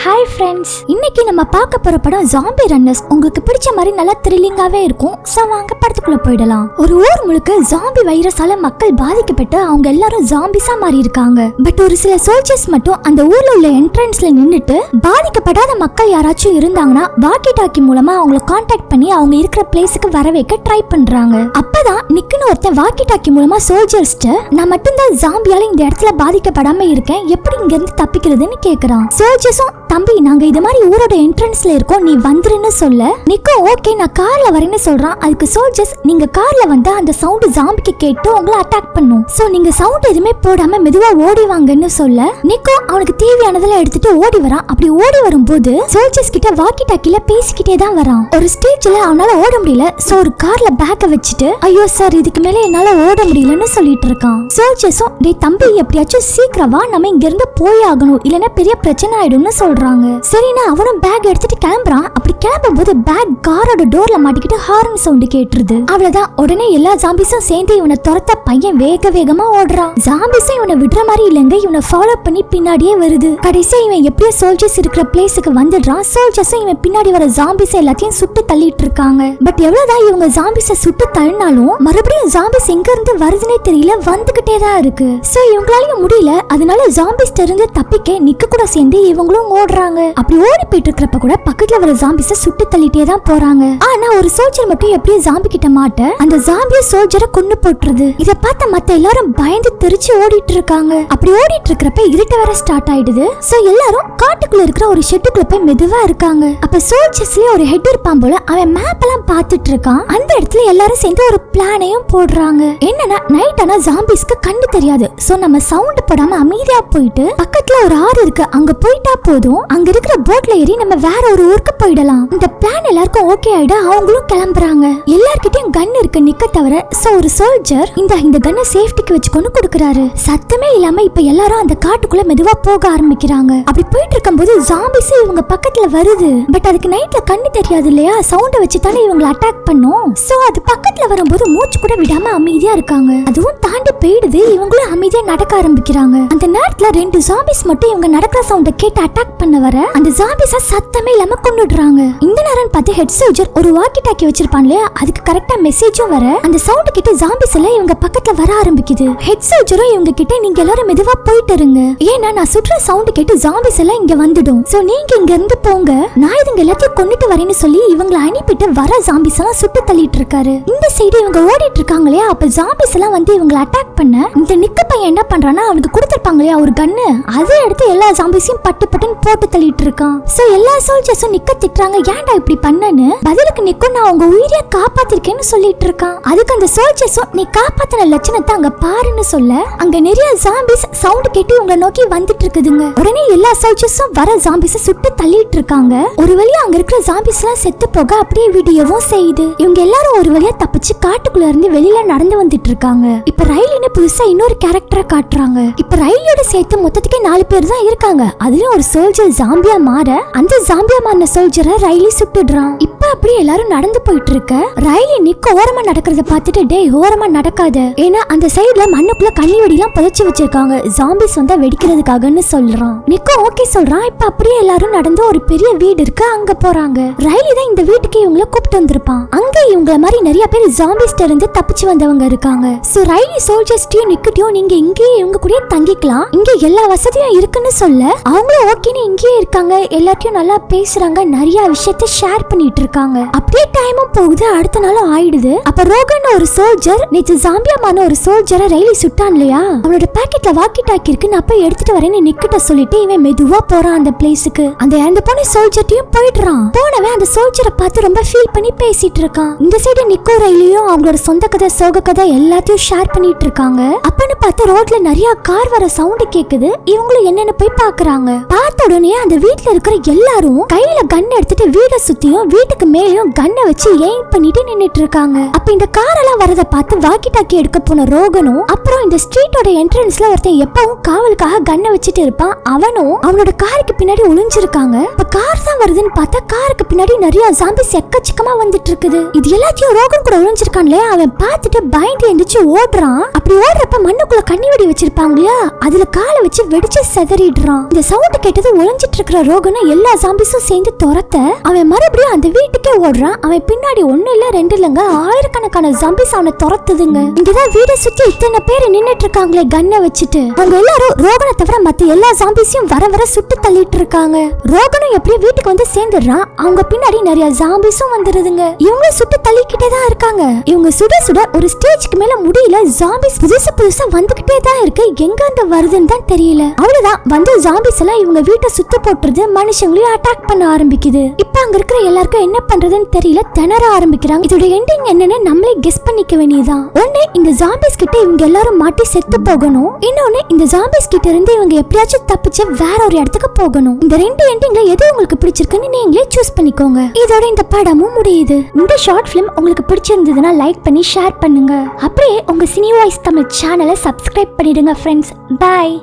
Hi friends, இன்னைக்கு நம்ம பார்க்க போற படம் ஜாம்பி ரன்னர்ஸ். உங்களுக்கு பிடிச்ச மாதிரி நல்லா த்ரில்லிங்காவே இருக்கும். சோ வாங்க படத்துக்குள்ள போயிடலாம். ஒரு ஊர் முழுக்க ஜாம்பி வைரஸால மக்கள் பாதிக்கப்பட்டு அவங்க எல்லாரும் ஜாம்பிஸா மாறி இருக்காங்க. பட் ஒரு சில சோல்ஜர்ஸ் மட்டும் அந்த ஊர்ல உள்ள என்ட்ரன்ஸ்ல நின்னுட்டு பாதிக்கப்படாத மக்கள் யாராச்சும் இருந்தாங்கன்னா வாக்கி டாக்கி மூலமா அவங்கள கான்டாக்ட் பண்ணி அவங்க இருக்கிற பிளேஸுக்கு வர வைக்க ட்ரை பண்றாங்க. அப்பதான் நிக்குன்னு ஒருத்தன் வாக்கி டாக்கி மூலமா சோல்ஜர்ஸ்ட நான் மட்டும்தான் ஜாம்பியால இந்த இடத்துல பாதிக்கப்படாம இருக்கேன், எப்படி இங்க இருந்து தப்பிக்கிறதுன்னு கேக்குறான். சோல்ஜர்ஸும் தம்பி நாங்க இது மாதிரி ஊரோட என்ட்ரன்ஸ்ல இருக்கோம், நீ வந்துருன்னு சொல்ல நிக்கோ ஓகே நான் கார்ல வரேன்னு சொல்றான். அதுக்கு சோல்ஜர்ஸ் நீங்க கார்ல வந்தா அந்த சவுண்ட் ஜாம்பிக்கு கேட்டு உங்களை அட்டாக் பண்ணும், சோ நீங்க சவுண்ட் எதுவுமே போடாம மெதுவா ஓடி வாங்கன்னு சொல்ல நிக்கோ அவனுக்கு தேவையானதெல்லாம் எடுத்துட்டு ஓடி வரான். அப்படி ஓடி வரும்போது சோல்ஜர்ஸ் கிட்ட வாக்கி டாக்கில பேசிக்கிட்டே தான் வரான். ஒரு ஸ்டேஜ்ல அவனால ஓட முடியல, சோ ஒரு கார்ல பேக்க வச்சுட்டு ஐயோ சார் இதுக்கு மேல என்னால ஓட முடியலன்னு சொல்லிட்டு இருக்கான். சோல்ஜர்ஸும் டேய் தம்பி எப்படியாச்சும் சீக்கிரமா நம்ம இங்க இருந்து போய் ஆகணும், இல்லன்னா பெரிய பிரச்சனை ஆயிடும்னு சொல்றாங்க. சரினா அவனும் பேக் எடுத்துட்டு கிளம்புறான். அப்படி கிளம்பும் போது பேக் காரோட டோர்ல மாட்டிக்கிட்டு ஹாரன் சவுண்ட் கேட்டுருது. அவ்வளவுதான், உடனே எல்லா ஜாம்பிஸும் சேர்ந்து இவனை துரத்த பையன் வேக வேகமா ஓடுறான். ஜாம்பிஸும் இவனை விடுற மாதிரி இல்லங்க, இவனை ஃபாலோ பண்ணி பின்னாடியே வருது. கடைசியா இவன் எப்படியோ சோல்ஜர்ஸ் இருக்கிற பிளேஸுக்கு வந்துடுறான். சோல்ஜர்ஸும் இவன் பின்னாடி வர ஜாம்பிஸ் எல்லாத்தையும் சுட்டு தள்ளிட்டு இருக்காங்க. பட் எவ்வளவுதான் இவங்க ஜாம்பிஸை சுட்டு தள்ளினாலும் மறுபடியும் ஜாம்பிஸ் எங்க இருந்து வருதுன்னே தெரியல, வந்துகிட்டே தான் இருக்கு. சோ இவங்களாலையும் முடியல, அதனால ஜாம்பிஸ் இருந்து தப்பிக்க நிக்க கூட சேர்ந்து இவங்களும் ஓடுறாங்க. அப்படி ஓடி போயிட்டு இருக்கிறப்ப கூட பக்கத்துல வர ஜாம்பிஸை சுட்டு தள்ளிட்டே தான் போறாங்க. ஆனா ஒரு சோல்ஜர் மட்டும் எப்படியும் ஜாம்பி கிட்ட மாட்ட அந்த ஜாம்பிய சோல்ஜரை கொண்டு போட்டுருது. இத பார்த்த மத்த எல்லாரும் பயந்து தெரிச்சு ஓடிட்டு இருக்காங்க. அப்படி ஓடிட்டு இருக்கிறப்ப இருட்ட வர ஸ்டார்ட் ஆயிடுது. சோ எல்லாரும் காட்டுக்குள்ள இருக்கிற ஒரு ஷெட்டுக்குள்ள போய் மெதுவா இருக்காங்க. அப்ப சோல்ஜர்ஸ்லயே ஒரு ஹெட் இருப்பான் போல, அவன் மேப் எல்லாம் பார்த்துட்டு இருக்கான். அந்த இடத்துல எல்லாரும் சேர்ந்து ஒரு பிளானையும் போடுறாங்க. என்னன்னா நைட் ஆனா ஜாம்பிஸ்க்கு கண்ணு தெரியாது, சோ நம்ம சவுண்ட் போடாம அமைதியா போயிட்டு பக்கத்துல ஒரு ஆறு இருக்கு அங்க போயிட்டா போதும், அங்க இருக்கிற போட்ல ஏறி நம்ம வேற ஒரு ஊருக்கு போயிடலாம். இந்த பிளான் எல்லாருக்கும் ஓகே ஆயிடு, அவங்களும் கிளம்புறாங்க. எல்லார்கிட்டயும் கன் இருக்கு நிக்க தவிர. சோ ஒரு சோல்ஜர் இந்த கன்னை சேஃப்டிக்கு வச்சுக்கொண்டு கொடுக்கறாரு. சத்தமே இல்லாம இப்ப எல்லாரும் அந்த காட்டுக்குள்ள மெதுவா போக ஆரம்பிக்கிறாங்க. அப்படி போயிட்டு இருக்கும்போது ஜாம்பிஸ் இவங்க பக்கத்துல வருது. பட் அதுக்கு நைட்ல கண்ணு தெரியாது இல்லையா, சவுண்ட வச்சு தானே இவங்களை அட்டாக் பண்ணும். சோ அது பக்கத்துல வரும்போது மூச்சு கூட விடாம அமைதியா இருக்காங்க. அதுவும் தாண்டி போயிடுது, இவங்களும் அமைதியா நடக்க ஆரம்பிக்கிறாங்க. அந்த நேரத்துல ரெண்டு ஜாம்பிஸ் மட்டும் இவங்க நடக்கிற சவுண்ட கேட்டு அட்டாக் பண்ண வர அந்த ஜாம்பிஸ சத்தமே இல்லாம கொன்னுடுறாங்க. இந்த நேரம் பார்த்து ஹெட் சோல்ஜர் ஒரு வாக்கி டாக்கி வச்சிருப்பான்ல, அதுக்கு கரெக்டா மெசேஜும் வர அந்த சவுண்ட் கிட்ட ஜாம்பிஸ் எல்லாம் இவங்க பக்கத்துல வர ஆரம்பிக்குது. ஹெட் சோல்ஜரும் இவங்க கிட்ட நீங்க எல்லாரும் மெதுவா போயிட்டு இருங்க, ஏன்னா நான் சுற்ற சவுண்ட் கேட்டு ஜாம்பிஸ் எல்லாம் இங்க வந்துடும், சோ நீங்க இங்க இருந்து போங்க, நான் இதுங்க எல்லாத்தையும் கொண்டுட்டு வரேன்னு சொல்லி இவங்களை அனுப்பிட்டு வர ஜாம்பிஸ் எல்லாம் சுட்டு தள்ளிட்டு இருக்காரு. இந்த சைடு இவங்க ஓடிட்டு இருக்காங்களே, அப்ப ஜாம்பிஸ் எல்லாம் வந்து இவங்களை அட்டாக் பண்ண இந்த நிக்க பையன் என்ன பண்றானா அவனுக்கு கொடுத்திருப்பாங்களே ஒரு கன்னு, அதை எடுத்து எல்லா ஜாம்பிஸையும் பட்டு பட்டுன்னு போட்டு தள்ளிட்டு இருக்கான். சோ எல்லா சோல்ஜர்ஸும் நிக்க திட்டுறாங்க, ஏன்டா இப்படி பண்ணன்னு. பதிலுக்கு நிக்கோ நான் உங்க உயிரை காப்பாத்திருக்கேன்னு சொல்லிட்டு இருக்கான். அதுக்கு அந்த சோல்ஜர்ஸும் நீ காப்பாத்தின லட்சணத்தை அங்க பாருன்னு சொல்ல அங்க நிறைய ஜாம்பிஸ் சவுண்ட் கேட்டு உங்களை நோக்கி வந்துட்டு இருக்குதுங்க. உடனே எல்லா சோல்ஜர்ஸும் வர ஜாம்பிஸை சுட்டு தள்ளிட்டு இருக்காங்க. ஒரு வழியா அங்க இருக்கிற ஜாம்பிஸ் எல்லாம் செத்து போக அப்படியே வீடியோவும் செய்யுது. இவங்க எல்லாரும் ஒரு வழியா தப்பிச்சு காட்டுக்குள்ள இருந்து வெளியில நடந்து வந்துட்டு இருக்காங்க. இப்ப ரயிலின்னு புதுசா இன்னொரு கேரக்டரை காட்டுறாங்க. இப்ப ரயிலோட சேர்த்து மொத்தத்துக்கே 4 பேர் தான் இருக்காங்க. அதுலயும் ஒரு சோல்ஜர் ஜாம்பியா மாற அந்த ஜாம்பியா மாறின சோல்ஜரை ரயிலி சுட்டுடுறான். இப்ப அப்படியே எல்லாரும் நடந்து போயிட்டு இருக்க ரயிலி நிக்க ஓரமா நடக்கிறத பார்த்துட்டு டேய் ஓரமா நடக்காத, ஏன்னா அந்த சைடுல மண்ணுக்குள்ள கண்ணி வெடிலாம் புதைச்சு வச்சிருக்காங்க, ஜாம்பிஸ் வந்தா வெடிக்கிறதுக்காகன்னு சொல்றான். நிக்கோ ஓகே சொல்றான். இப்ப அப்படியே எல்லாரும் நடந்து ஒரு பெரிய வீடு இருக்கு அங்க போறாங்க. ரயிலி தான் இந்த வீட்டுக்கு இவங்களை கூப்பிட்டு வந்திருப்பான். அங்க இவங்கள மாதிரி நிறைய பேர் ஜாம்பிஸ்ட இருந்து தப்பிச்சு வந்தவங்க இருக்காங்க. சோ ரயிலி சோல்ஜர்ஸ்டையும் நிக்கட்டையும் நீங்க இங்கேயே இவங்க கூட தங்கிக்கலாம், இங்க எல்லா வசதியும் இருக்குன்னு சொல்ல அவங்களும் ஓகேன்னு இங்கேயே இருக்காங்க. எல்லாத்தையும் நல்லா பேசுறாங்க, நிறைய விஷயத்தை ஷேர் பண்ணிட்டு இருக்காங்க. அப்படியே டைமும் போகுது, அடுத்த நாளும் ஆயிடுது. அப்ப ரோகன் ஒரு சோல்ஜர் நேற்று ஜாம்பியாமான ஒரு சோல்ஜரை ரயிலி சுட்டான் இல்லையா, அவனோட பாக்கெட்ல வாக்கி டாக்கி இருக்கு, நான் போய் எடுத்துட்டு வரேன்னு நிக்கிட்ட சொல்லிட்டு இவன் மெதுவா போறான் அந்த பிளேஸுக்கு. அந்த இறந்து போன சோல்ஜர்ட்டையும் போயிடுறான். போனவன் அந்த சோல்ஜரை பார்த்து ரொம்ப ஃபீல் பண்ணி பேசிட்டு இருக்கான். இந்த சைடு நிக்கோ ரயிலையும் அவங்களோட சொந்த கதை சோக கதை எல்லாத்தையும் ஷேர் பண்ணிட்டு இருக்காங்க. அப்பன்னு பார்த்து ரோட்ல நிறைய கார் வர சவுண்ட் கேக்குது. இவங்களும் என்னன்னு போய் பாக்குறாங்க. பார்த்த உடனே அந்த வீட்டுல இருக்கிற எல்லாரும் கையில கன் எடுத்துட்டு வீட சுத்தியும் வீட்டுக்கு காருக்கு மேலயும் கண்ணை வச்சு எய்ம் பண்ணிட்டு நின்னுட்டு இருக்காங்க. அப்ப இந்த கார் எல்லாம் வரத பார்த்து வாக்கி டாக்கி எடுக்க போன ரோகனும் அப்புறம் இந்த ஸ்ட்ரீட்டோட என்ட்ரன்ஸ்ல ஒருத்தன் எப்பவும் காவலுக்காக கண்ணை வச்சுட்டு இருப்பான் அவனும் அவனோட காருக்கு பின்னாடி ஒளிஞ்சிருக்காங்க. இப்ப கார் தான் வருதுன்னு பார்த்தா காருக்கு பின்னாடி நிறைய ஜாம்பிஸ் எக்கச்சக்கமா வந்துட்டு இருக்குது. இது எல்லாத்தையும் ரோகன் கூட ஒளிஞ்சிருக்கான்ல அவன் பார்த்துட்டு பயந்து எந்திரிச்சு ஓடுறான். அப்படி ஓடுறப்ப மண்ணுக்குள்ள கண்ணி வெடி வச்சிருப்பாங்க இல்லையா அதுல காலை வச்சு வெடிச்சு செதறிடுறான். இந்த சவுண்ட் கேட்டது ஒளிஞ்சிட்டு இருக்கிற ரோகனை எல்லா ஜாம்பிஸும் சேர்ந்து துரத்த அவன் மறுபடியும் அந்த வீட்டுக்கே ஓடுறான். அவன் பின்னாடி ஒண்ணு இல்ல ரெண்டு இல்லங்க ஆயிரக்கணக்கான ஜாம்பிஸ் அவனை துரத்துதுங்க. இங்கதான் வீடை சுத்தி இத்தனை பேர் நின்னுட்டு இருக்காங்களே கண்ணை வச்சுட்டு. அவங்க எல்லாரும் ரோகனை தவிர மத்த எல்லா ஜாம்பிஸையும் வர வர சுட்டு தள்ளிட்டு இருக்காங்க. ரோகனும் எப்படியும் வீட்டுக்கு வந்து சேர்ந்துடுறான். அவங்க பின்னாடி நிறைய ஜாம்பிஸும் வந்துருதுங்க. இவங்க சுட்டு தள்ளிக்கிட்டே தான் இருக்காங்க. இவங்க சுட சுட ஒரு ஸ்டேஜ்க்கு மேல முடியல. ஜாம்பிஸ் புதுசா வந்துகிட்டே தான் இருக்கு. எங்க இருந்து வருதுன்னு தான் தெரியல. அவ்வளவுதான் வந்து ஜாம்பிஸ் எல்லாம் இவங்க வீட்டை சுத்த போட்டுறது மனுஷங்களையும் அட்டாக் பண்ண ஆரம்பிக்குது. இப்ப அங்க இருக்கிற எல்லாருக்கும் என்ன பண்றதுன்னு தெரியல திணற ஆரம்பிக்கிறாங்க. இதோட எண்டிங் என்னன்னு நம்மளே கெஸ் பண்ணிக்க வேண்டியதான். ஒண்ணு இந்த ஜாம்பிஸ் கிட்ட இவங்க எல்லாரும் மாட்டி செத்து போகணும். இன்னொன்னு இந்த ஜாம்பிஸ் கிட்ட இருந்து இவங்க எப்படியாச்சும் தப்பிச்சு வேற ஒரு இடத்துக்கு போகணும். இந்த ரெண்டு எண்டிங்ல எது உங்களுக்கு பிடிச்சிருக்குன்னு நீங்களே சூஸ் பண்ணிக்கோங்க. இதோட இந்த படமும் முடியுது. இந்த ஷார்ட் பிலிம் உங்களுக்கு பிடிச்சிருந்ததுன்னா லைக் பண்ணி ஷேர் பண்ணுங்க. அப்படியே உங்க சினி வாய்ஸ் தமிழ் சேனலை சப்ஸ்கிரைப் பண்ணிடுங்க ஃப்ரெண்ட்ஸ். பை.